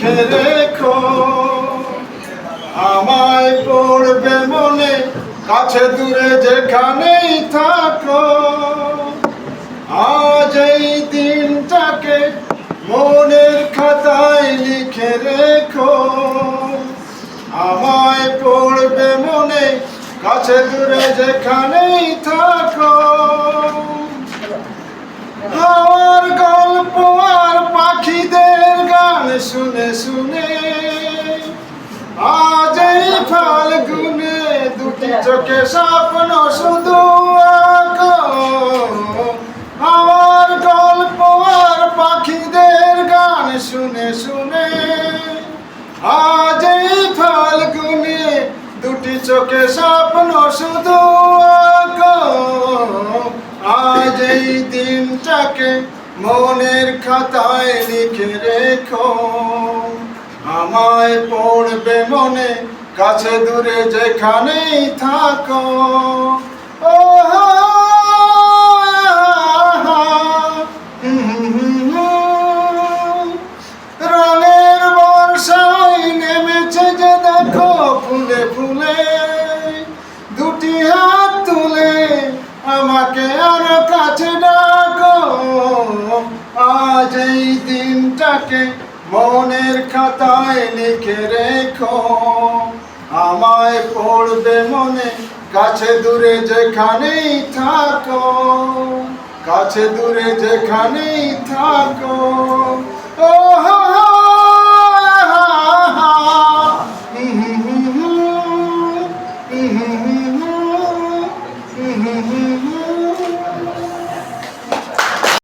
লিখে রেখো, আমায় পড়বে মনে, কাছে দূরে যেখানেই থাকো। আজ এই দিনটাকে মনের খাতায় লিখে রেখো, আমায় পড়বে মনে, কাছে দূরে যেখানেই থাকো। হাওয়ার গল্প আর পাখিদের গান শুনে শুনে আজ এই ফাল্গুনে দুটি চোখে স্বপ্ন শুধু আঁকো। হাওয়ার গল্প আর পাখিদের গান শুনে শুনে আজ এই ফাল্গুনে দুটি চোখে স্বপ্ন শুধু আঁকো। আজ এই দিনটাকে মনের খাতায় লিখে রেখো, আমায় পড়বে মনে, কাছে দূরে যেখানেই থাকো। ও রঙের বর্ষায় নেমেছে যে দেখো ফুলে ফুলে, দুটি হাত তুলে আমাকে আরো কাছে ডাকো। আজ এই দিনটাকে মনের খাতায় লিখে রেখো, আমায় পড়বে মনে, কাছে দূরে যেখানেই থাকো, কাছে দূরে যেখানেই থাকো।